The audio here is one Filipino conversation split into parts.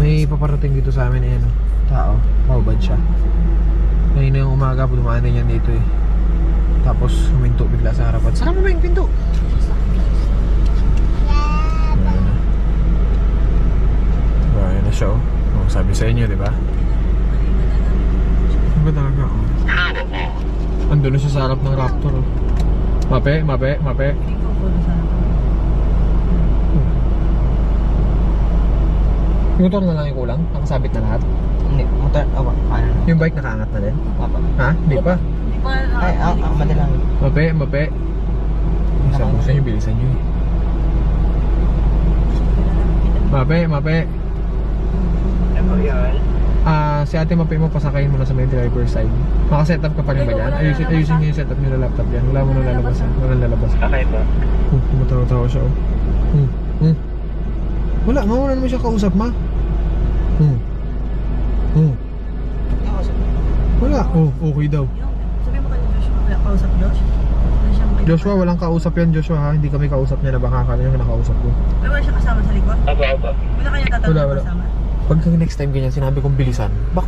May paparating dito sa amin eh, tao, maubad siya. Ngayon yung umaga, dumaan din yan dito eh. Tapos huminto bigla sa harapan. Saan mo ba yung pinto? Ayan na siya oh. Oh, sabi sa inyo, di ba? Ano ba talaga oh? Andun na siya sa harap ng Raptor oh. Mape. Motor na lang yung kulang? Nakasabit na lahat? Hindi, motor, paano? Yung bike nakaangat na din? Papa. Ha? Hindi pa? Ay, madalang. Mape. Saan yung bilisan nyo eh? Mape. Ano yun? Si ate Mape mo, pasakayin mo na sa may driver side. Maka-setup ka pa rin ba dyan? Ayusin nyo yung setup nyo na laptop yan. Wala mo na lalabas yan. Walang lalabas. Okay po. Tumatawa siya oh. Wala, mawalan mo siya kausap ma. Wala, okay daw. Sabi mo kay Joshua, kausap Josh? Joshua, walang kausap yan Joshua ha. Hindi kami kausap niya na baka kami yung nakausap ko. Wala siya kasama sa likod? Opo. Wala kanya tatanong kasama? Pag next time ganyan, sinabi kong bilisan, back.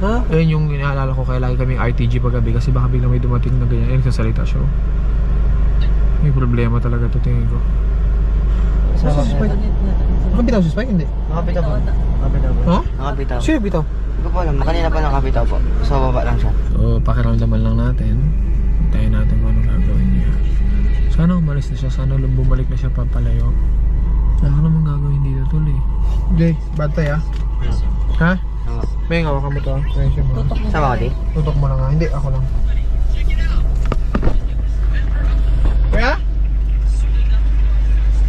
Ha? Ayun yung inaalala ko, kaya lagi kaming RTG paggabi kasi baka biglang may dumating na ganyan. Ayun, sasalita siya. May problema talaga to, tingin ko. Nakabitaw si Spike? Hindi. Nakabitaw po. Ha? Nakabitaw. Sino bitaw? Hindi ko po alam. Kanina pa nakabitaw po. Sa baba lang siya. So, pakiramdaman lang natin. Hintayin natin kung anong gagawin niya. Sana umalis na siya. Sana bumalik na siya papalayo. Wala ka namang gagawin dito tuloy. Jay, bantay ah. Ha? May ngawa ka mo to ah. Sama ka di? Tutok mo lang ah. Hindi, ako lang. Kuya?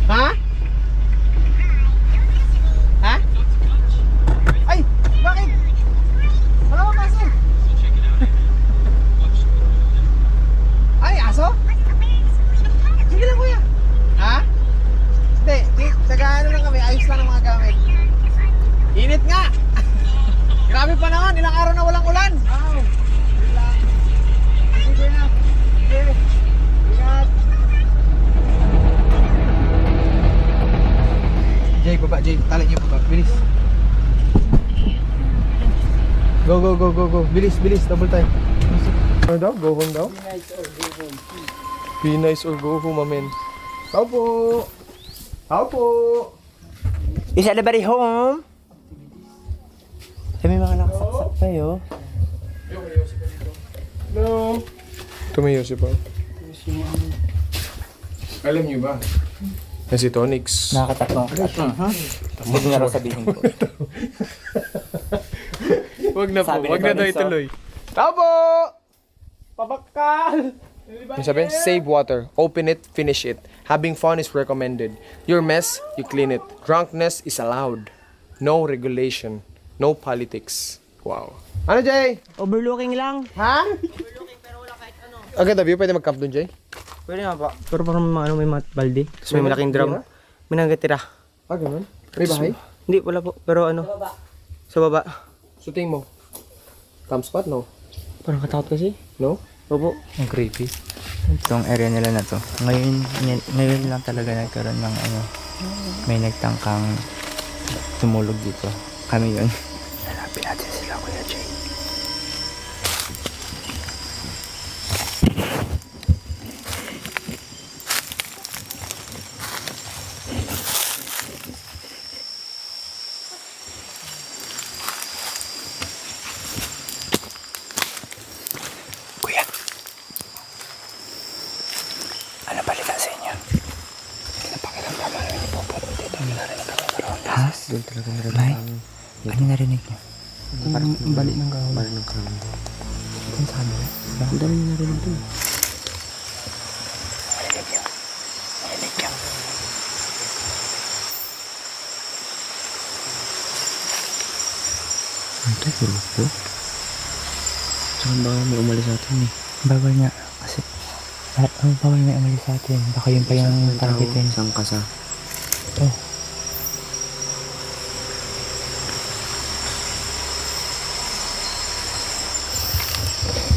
Ha? Ha? Ay! Bakit? Wala mo kasi! Ay, aso? Sige lang kuya! Ha? Hindi, taga-ano lang kami, ayos lang ang mga gamit. Init nga! Grabe pa naman, ilang araw na walang ulan! Wow! Sige kuya! Sige! Ingat! Jay, baba, Jay. Tali niyo baba. Bilis. Go. Bilis. Double time. Ano daw? Go home daw? Be nice or go home, amen. Tao po. Is everybody home? May mga nakasaksak tayo. Hello. Tumayo si Paul. Alam niyo ba? Si Tonix. Nakakatakot. Huwag nga raw sabihin ko. Wag na po. Wag na daw ituloy. Tao po! Pabakal! Yung sabihin, save water. Open it, finish it. Having fun is recommended. Your mess, you clean it. Drunkenness is allowed. No regulation. No politics. Wow. Ano, Jay? Overlooking lang. Ha? Overlooking pero wala kahit ano. Okay, Davio, pwede mag-camp dun, Jay? Pwede nga pa. Pero parang may balde. Tapos may malaking drum. May nangatira. Ah, ganun? May bahay? Hindi, wala po. Pero ano? Sa baba. So, tingin mo? Camp spot, no? Parang katakot kasi. No? Opo. Ang creepy. Itong area nila na to. Ngayon lang talaga nagkaroon ng ano. May nagtangkang tumulog dito. Kami yun. Hanapin natin sila, Kuya Jay. Kuya, ano balita sa inyo? Pinapakiramdaman namin yung popo dito. Ano narinig ako karoon? Ha? Doon talaga narinig. Ano narinig niyo? Ang balik ng kahon. Balik ng kahon. Ang sabi? Ang dami na narinig doon. Marinig niyo. Ito, grupo. Saan ba may umalis sa atin eh? Bawal nga. Kasi, bawal may umalis sa atin. Baka yun pa yung targetin. Isang kasa. Oh.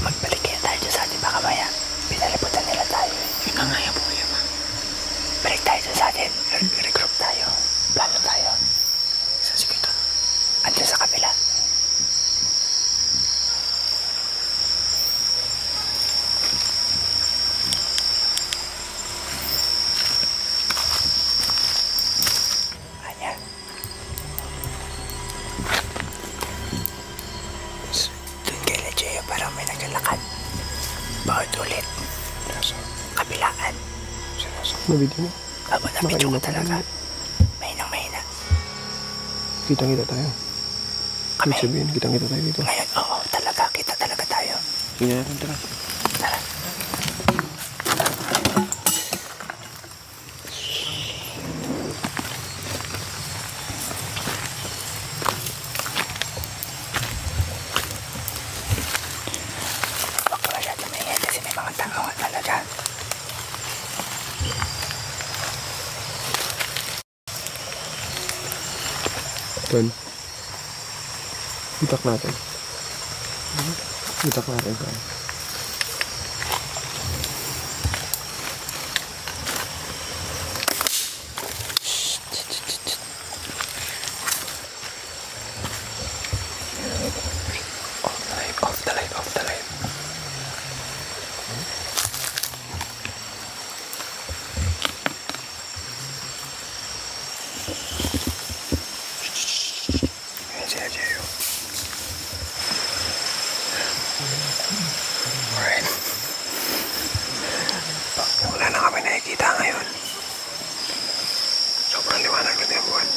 Magbalik kaya tayo dyan sa atin. Baka maya, pinaliputan nila tayo. Yun na nga yung problema. Balik tayo dyan sa atin. Regroup tayo. Plano tayo. Saan si Kuya? Nabidyo mo. Aba, nabidyo ko talaga. Mahina. Kitang-kita tayo. Kami. Ibig sabihin, kitang-kita tayo dito. Ngayon, oo, talaga. Kita talaga tayo. Tingnan natin, tara. Tara. Huwag ka masyado maingay kasi may mga tao nga talaga. Doon. Itak natin. Itak natin tayo. Off the light. Ayan si Ajayo. Alright. Wala na kami nakikita ngayon. Sobrang liwanag na yung buwan.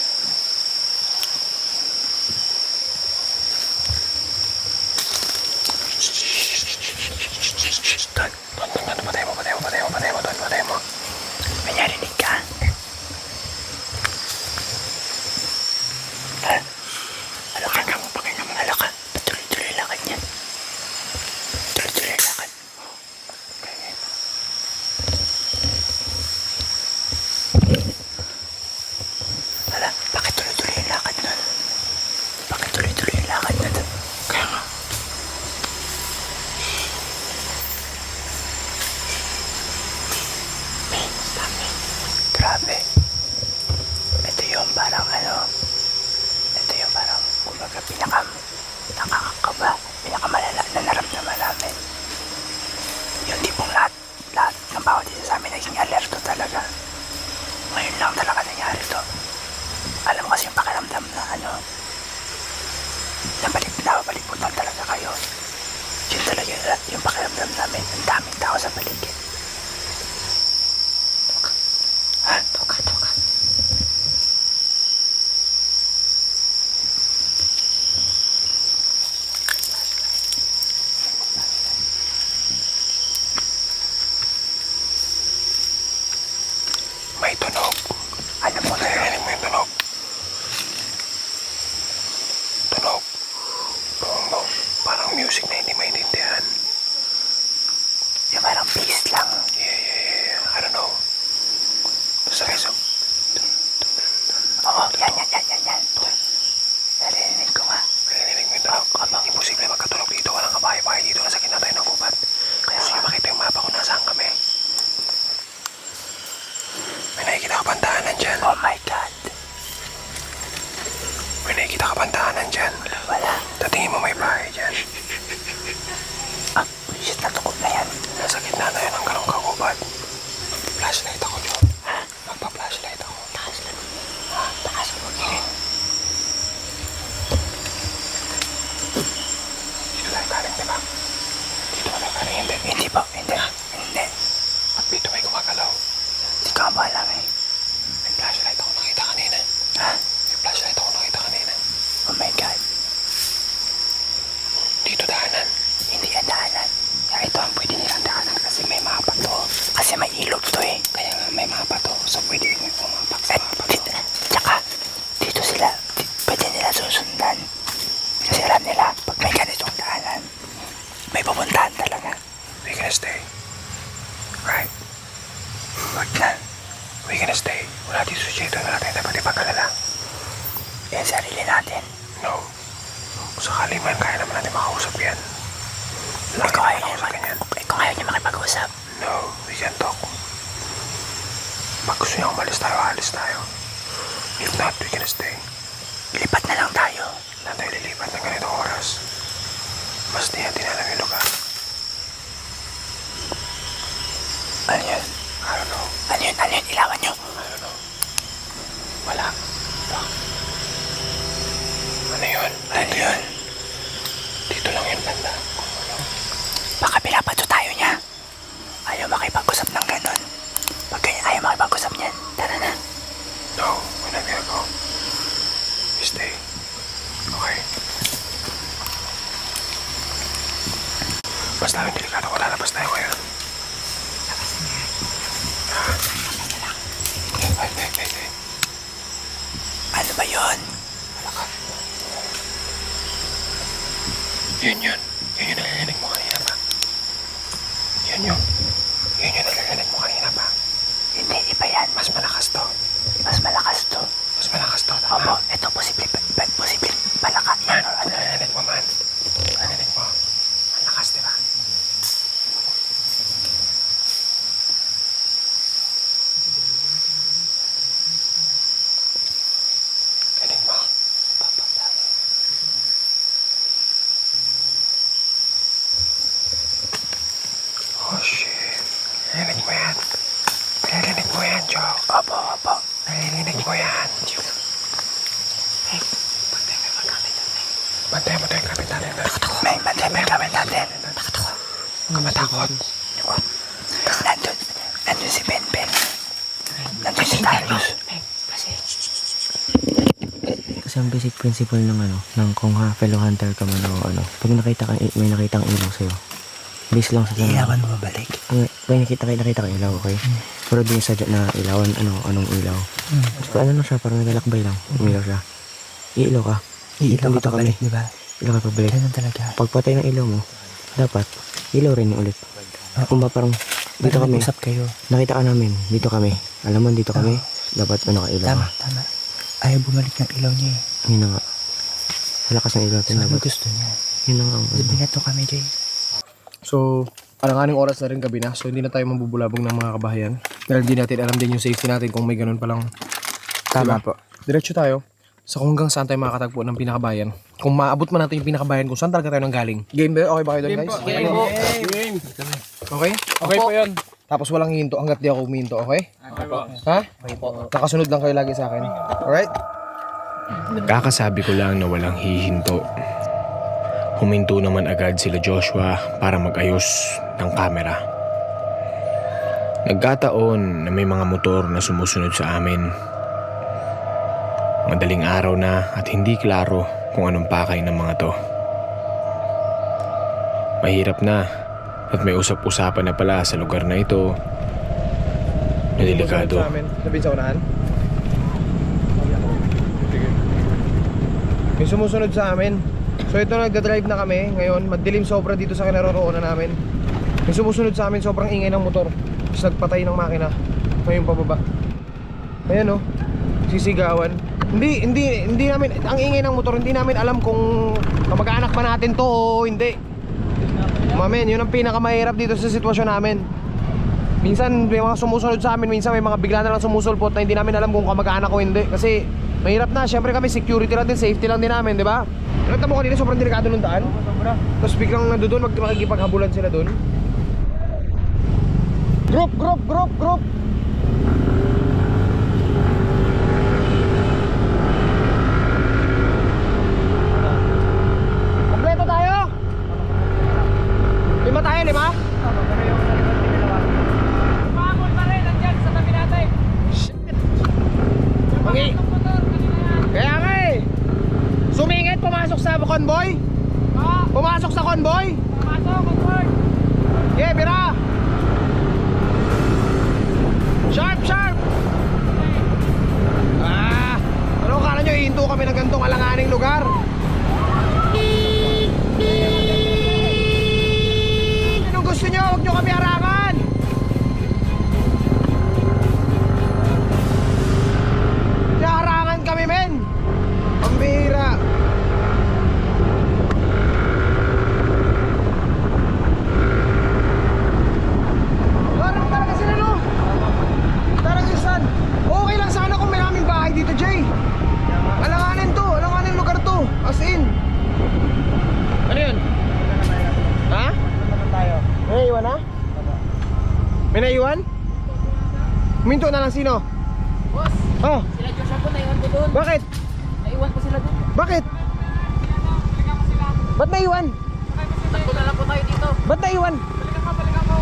Patay mo. May narinig ka? Pakinggan mo. Halo ka. Tuloy-tuloy lakad niyan. Tuloy-tuloy lakad. Okay. Hala, bakit tuloy-tuloy yung lakad nun? Bakit tuloy-tuloy yung lakad nun? Kaya nga. Grabe. Ito yung parang ito yung parang kumbaga nakakakaba, pinakamalala na naramdaman namin. Yung tipong lahat ng bawat isa sa amin naging alerto talaga. Ngayon lang talaga nangyari to. Alam mo kasi yung pakiramdam na napapaliputan talaga kayo. Yun talaga yung pakiramdam namin. Ang daming tao sa paligid. Toka. May tunog. Ano po na yun? Narinig mo yung tunog? Tunog. Parang music na hindi maintindihan. Yung parang bass lang. Yeah. I don't know. Basta kayo. Oo, yan. Narinig ko nga. Narinig mo yung tunog? Imposible magkatunog dito. Walang kabahay-bahay dito. Nasa gitna tayo ng gubat. Gusto nyo makita yung mapa kung nasaan kami? May nakikita ka bang daanan dyan? Oh my God. May nakikita ka bang daanan dyan? Wala. Tatingin mo may bahay dyan. Shit, natukod na yan. Nasa gitna tayo ng galong kagubat. Flashlight ako, Joe. Magpa-flashlight ako. Taas lang. Taas mo. Dito tayo galing, diba? Dito tayo galing, hindi. Hindi po. Hindi. At dito may gumagalaw. Hindi ka ba alam eh. May flashlight ako nakita kanina. May flashlight ako nakita kanina. Oh my God. Dito daanan. Hindi yan daanan. Ito ang pwede nilang daanan kasi may mapa to. Kasi may ilog to eh. Kaya nga may mapa to. So pwede mo pumapak sa mapa to. Tsaka dito sila, pwede nila susundan. Kasi alam nila, pag may ganitong daanan, may pupuntahan talaga. We gonna stay. Right? Wag na. We gonna stay. Wala dito sa Jado. Wala tayong dapat ipagkalala. Yan sarili natin. No. Kung sakali man, kaya naman natin makausap yan. Kung ayaw niya makipag-usap. No, we can talk. Pag gusto niya umalis tayo, alis tayo. If not, we can stay. Lipat na lang tayo. Na tayo lilipat ng ganitong oras. Mas di natin alam yung lugar. Ano yun? I don't know. Ano yun? Ilawan nyo. I don't know. Wala. Ano yun? Ano yun? Dito lang yung banda. Baka pinapato tayo niya. Ayaw makipag-usap ng ganun. Pag ganyan ayaw makipag-usap yun? Yun narinig mo kanina pa. Yun narinig mo kanina pa. Hindi, iba yan. Mas malakas to. Mas malakas to. Mas malakas to, tama? Opo, ito posible palaka yan or ano. Narinig mo man. Narinig mo. Ang lakas, diba? Narinig mo. Papa tayo. Oh, shit. Narinig mo yan. Narinig mo yan, Joe. Opo. Narinig mo yan. Bantay mo tayo yung gamit natin. May bantay mo yung gamit natin. Huwag ka matakot. Nandun si Ben. Nandun si Darius. Kasi ang basic principle ng ng kung fellow hunter ka man o pag may nakitang ilaw sa'yo, base lang sa ilawan mo babalik. May nakita ka ilaw, okay? Pero di yung sadya na ilawan, anong ilaw. So lang siya, parang nagalakbay lang. Umilaw siya. Iilaw ka. Iilaw ka pabalik, di ba? Ilaw ka pabalik. Ganun talaga. Pagpatay ng ilaw mo, dapat ilaw rin yung ulit. Kung ba parang dito kami, usap kayo. Nakita ka namin, dito kami. Alam mo, dito kami. Dapat ka ilaw. Tama. Ayaw bumalik ng ilaw niya eh. Yun na nga. Malakas ng ilaw. So, gusto niya. Yun na nga. Binato kami, Jay. So, alanganing oras na rin gabi na. So, hindi na tayo mabubulabog ng mga kabahayan. Dahil hindi natin alam din yung safety natin kung may ganun palang. Tama po. Diretso tayo sa kung hanggang saan tayo makakatagpo ng pinakabayan. Kung maabot man natin yung pinakabayan, kung saan talaga tayo nang galing. Game ba? Okay ba kayo doon, guys? Game po. Okay? Okay po yun. Tapos walang hinto hanggat di ako huminto, okay? Ha? Nakasunod lang kayo lagi sa akin. Alright? Kakasabi ko lang na walang hihinto. Huminto naman agad sila Joshua para mag-ayos ng kamera. Nagkataon na may mga motor na sumusunod sa amin. Madaling araw na at hindi klaro kung anong pakay ng mga to. Mahirap na at may usap-usapan na pala sa lugar na ito na delikado. Sabihin sa unahan. May sumusunod sa amin. So ito, nagdadrive na kami. Ngayon, madilim sobra dito sa kinaroroonan namin. May sumusunod sa amin, sobrang ingay ng motor. Tapos nagpatay ng makina. Ngayon pababa. Ayan o, sisigawan. Hindi namin, ang ingay ng motor, hindi namin alam kung kamag-anak pa natin to o hindi. Mamen, yun ang pinakamahirap dito sa sitwasyon namin. Minsan may mga sumusunod sa amin, minsan may mga bigla na lang sumusulpot na hindi namin alam kung kamag-anak o hindi. Kasi mahirap na, syempre kami security lang din, safety lang din namin, di ba? Nakita mo kanina, sobrang delikado ng daan. Tapos biglang nandoon, makikipaghabulan sila doon. Group! Kompleto tayo? 5 tayo, 5? Pamol pa rin, nandyan sa tabi natin. Shit! Kaya nga eh! Sumingit, pumasok sa convoy? Pumasok sa convoy? Pasok, convoy. Yeah, bira! Sharp! Ano kala nyo, ihinto kami ng gantong alanganing lugar? Anong gusto nyo? Huwag nyo kami harangan! Harangan kami, men! Ang bihira! Parang talaga sila, no? Taragisan. Okay lang sana kung may aming bahay dito, Jay. Alanganin to, alanganin lugar to. As in. Ano yun? Ha? May naiwan na? May naiwan? Minto na lang sino? Boss, Oh, sila Joshua po, naiwan ko doon. bakit? Naiwan ko sila doon. Bakit? Ba't naiwan? Takbo na lang po tayo dito. Ba't naiwan? Balikan po.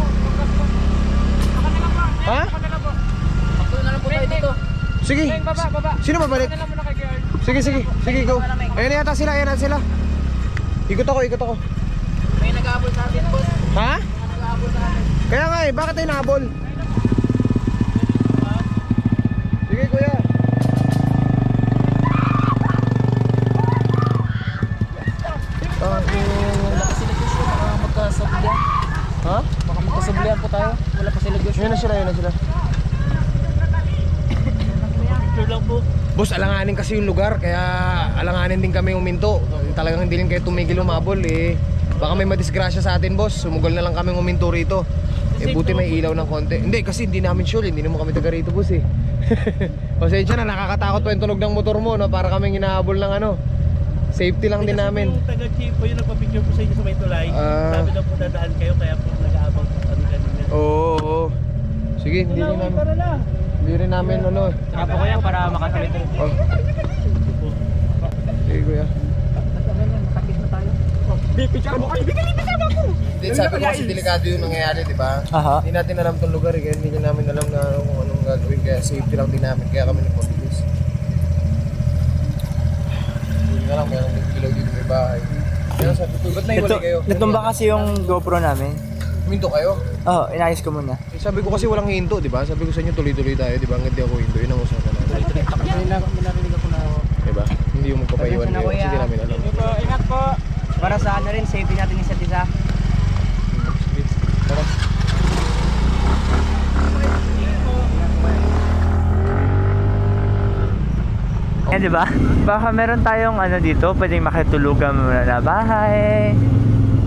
Ha? Takbo na lang po tayo dito. Sige. Baba. Sino babalik? Sige, go. Ayan na yata sila, Ikot ako. May nag-aabol sa atin, boss. Ha? Nag-aabol sa atin. Kaya nga eh, bakit tayo nahabol? Sige, kuya. Yun na sila. Picture lang po. Boss, alanganin kasi yung lugar, kaya alanganin din kami uminto. Talagang hindi rin kayo tumigil umabol eh. Baka may madisgrasya sa atin, boss. Sumugol na lang kami uminto rito. Eh buti may ilaw ng konti. Hindi, kasi hindi namin sure, hindi naman kami taga rito, boss eh. Pasensya na, nakakatakot pa yung tunog ng motor mo, no? Para kaming hinahabol ng ano. Safety lang din namin. Yung taga-chief po yung nagpa-picture po sa inyo sa may tulay. Sabi daw po dadaan kayo, kaya po nag-aabang po kami kanina. Oo. Sige, hindi rin namin. Hindi rin namin ano. Saka po kaya para makatuloy-tuloy. Oh. Sige, kuya. Nakakit na tayo. Picture mo kayo. Hindi, sabi ko kasi delikado yung nangyayari, di ba? Aha. Hindi natin alam tong lugar, kaya hindi namin alam na kung anong gagawin. Kaya safety lang din namin, kaya kami nagpabilis. Hindi na lang, mayroong nagbilaw dito may bahay. Kaya sabi ko, ba't naiwalay kayo? Natumba kasi yung GoPro namin. Huminto kayo? Oo, inayos ko muna. Eh, sabi ko kasi walang hinto, di ba? Sabi ko sa inyo tuloy-tuloy tayo, di ba? Hanggang di ako hinto, yun ang usapan natin. Minarinig ako na ako. Di ba? Hindi yung magpapaiwan kayo, kasi di namin alam. Ingat po. Para sa ano rin, safety natin isa't isa. Sige, tara. Eh, di ba? Baka meron tayong ano dito, pwedeng makitulugan muna na bahay.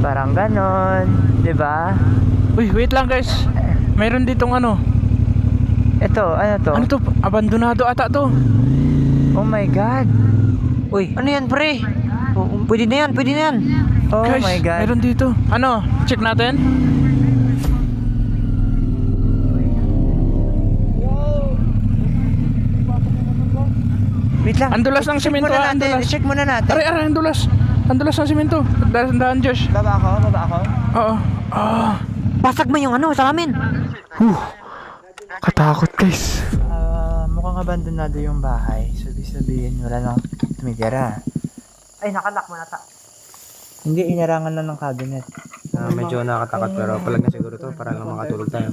Parang ganon, di ba? Uy, wait lang guys. Meron ditong ano. Ito, ano to? Ano to? Abandonado ata to. Oh my God. Uy, ano yan pre? Pwede na yan. Oh Guys, my God. meron dito. Ano? Check natin. Wait lang. Andulas ng Check simento. muna natin. Andulas. Check muna natin. Aray, andulas. Andulas ng simento. Dahan, Josh. Baba ako. Oo. Ah. Pasag mo yung ano sa amin. Katakot guys. Mukhang abandonado yung bahay. Sabihin, wala nang tumitira. Ay, nakalak mo nata. Hindi, inarangan lang ng cabinet. Medyo nakakatakot pero palag na siguro to para lang makatulog tayo.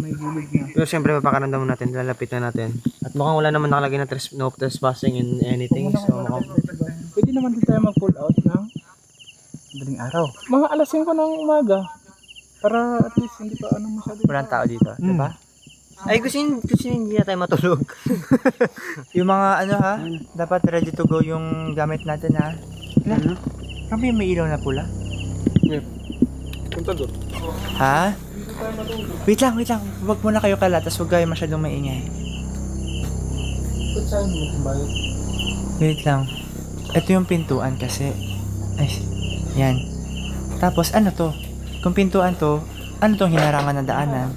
Pero siyempre papakaramdaman natin, lalapit na natin. At mukhang wala naman nakalagay na no trespassing in anything. So mukhang Pwede naman din tayo mag-pull out ng Madaling araw. mga alas 5 ng umaga. Para at least hindi pa ano masyado. Walang tao dito, di ba? ay gusto hindi na tayo matulog. Yung mga ano ha, dapat ready to go yung gamit natin ha. Kami may ilaw na pula. Punta doon. Ha? Wait lang. Huwag muna kayo kalat, tas huwag kayo masyadong maingay. Ba't saan mo kumbayad? Wait lang. Ito yung pintuan kasi. Ay, yan. Tapos ano to? Kung pintuan to, ano tong hinarangan ng daanan?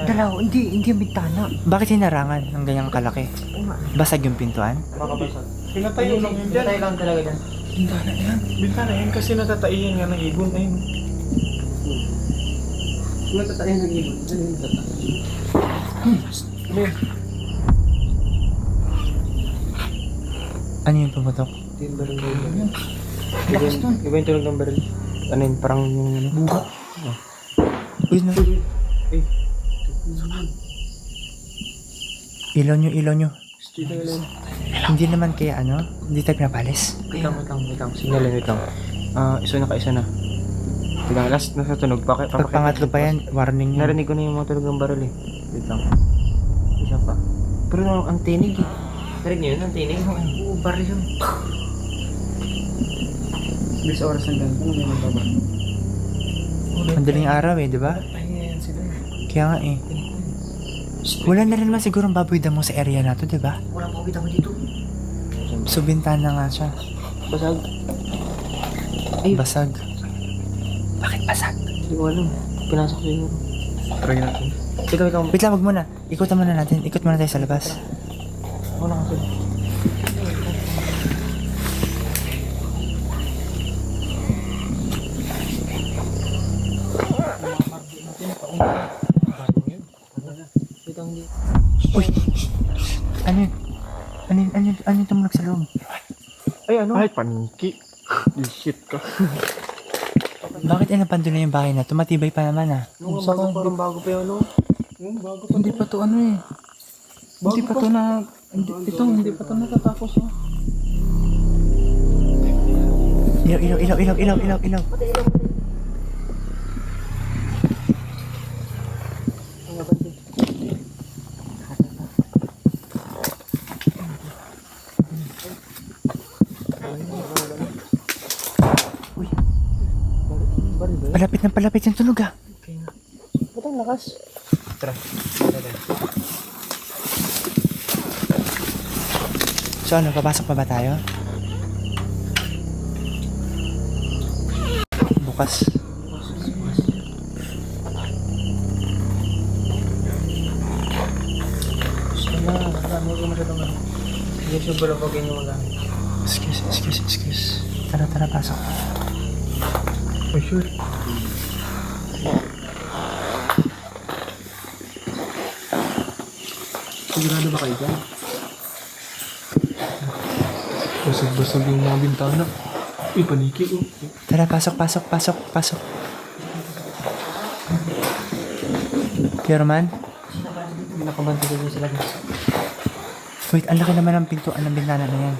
Dalaw, hindi yung bintana. Bakit hinarangan ng ganyang kalaki? Basag yung pintuan? Pinatayo lang yun dyan. Tayo lang talaga dyan. Bintana yan. Bintana yan kasi natataiyan nga ng ibon. Ayun. Natatayin ng ibon. Ano yung pumutok? Lakas nun. Iba yung tulog ng baril. Ano yun, parang yung ano. Buka. Uy, no. Ilaw nyo. Hindi naman kaya ano? Hindi tayo pinapalis. Wait lang. Signal lang, wait lang. Isa na. Diba, last na sa tunog. Pag pangatlo pa yan, warning yun. Narinig ko na yung mga tulog ng baril eh. Wait lang. Isa pa. Pero ang tinig eh. Narinig niyo yun, ang tinig? Oo, baril yun. Bilis oras ng ganito, may nagbaba. Madaling araw di ba? Kaya nga eh. Wala na rin naman siguro ang baboy damo sa area na to, di ba? Walang pabita mo dito. So, bintana nga siya. Basag. Basag. Bakit basag? Hindi ko alam. Pinasok siguro. Try natin. Wait lang. Wait lang, wag muna. Ikutan muna natin. Ikot muna tayo sa labas. Wala kasi. Uy! Ano yung tumunog sa loob? Ay, ano? Ay, paniki. Shit ka. Bakit inapanto na yung bahay na? Tumatibay pa naman ah. Parang bago pa yun, ano? Hindi pa to ano eh. Hindi pa to na... Hindi pa to natatapos oh. Ilaw. Palapit yung tunog ah. Ba't ang lakas? Tara. So ano, papasok pa ba tayo? Bukas. Hindi siya bulabogin yung mga. Excuse. Tara, pasok. For sure. Sigurado ba kayo dyan? Basag-basag yung mga bintana. Uy, paniki. Tara, pasok. Pero man? Nakabante ko dyan sila. Wait, ang laki naman ng pintuan ng bintana na yan.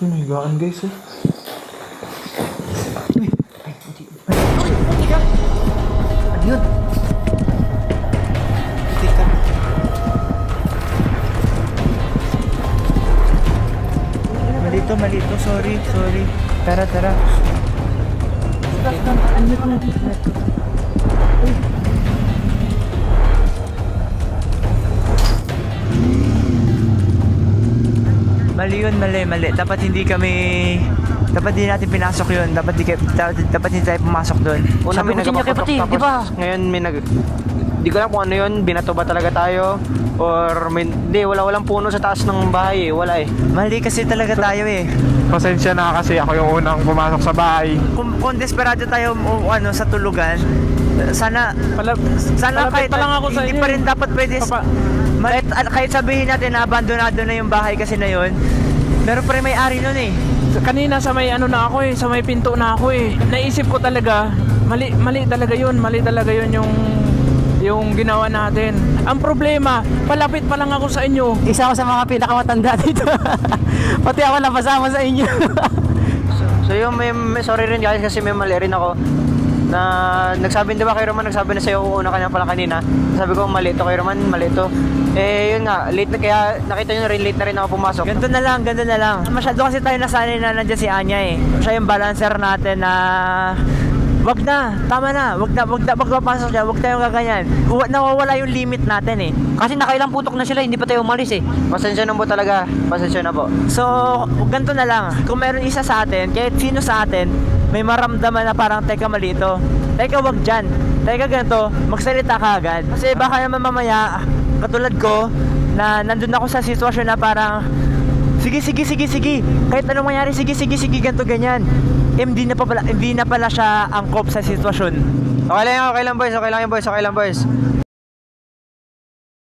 Uy, may higaan guys eh. Ano yun? Putik ka. Malito. Sorry. Tara. Mali. Dapat hindi natin pinasok yun. Dapat hindi tayo pumasok doon. Una may nagpapatok tapos ngayon may di ko alam kung ano yun, binato ba talaga tayo or walang puno sa taas ng bahay wala eh. Mali kasi talaga tayo eh. Pasensya na kasi ako yung unang pumasok sa bahay. Kung desperado tayo sa tulugan, sana kahit pa lang ako sa hindi inyo. pa rin dapat pwede kahit sabihin natin na abandonado na yung bahay kasi na yun, meron pa rin may-ari nun eh. Kanina sa may sa may pinto na ako eh. Naisip ko talaga, mali talaga yun yung ginawa natin. Ang problema, palapit pa lang ako sa inyo. Isa ako sa mga pinakamatanda dito. Pati ako napasama sa inyo. so yung sorry rin guys kasi may mali rin ako. Na nagsabi, di ba kay Roman, nagsabi na sa'yo una ka na pala kanina. Sabi ko mali to kay Roman, mali to. Eh yun nga, late na, kaya nakita nyo rin, late na rin ako pumasok. Ganito na lang. Masyado kasi tayo nasanay na nandiyan si Anya eh. Siya yung balancer natin na wag na, tama na, wag papasok siya, wag tayong gaganyan. Nawawala yung limit natin eh. Kasi nakailang putok na sila, hindi pa tayo umalis eh. Pasensya na po talaga, pasensya na po. So, ganito na lang. Kung meron isa sa atin, kahit sino sa atin, may maramdaman na parang, teka mali ito. Teka, wag dyan. Teka, ganito, magsalita ka agad. Kasi baka naman mamaya, katulad ko, na nandun ako sa sitwasyon na parang, sige. Kahit anong mangyari, sige, ganito, ganyan. Hindi na pala siya angkop sa sitwasyon. Okay lang boys.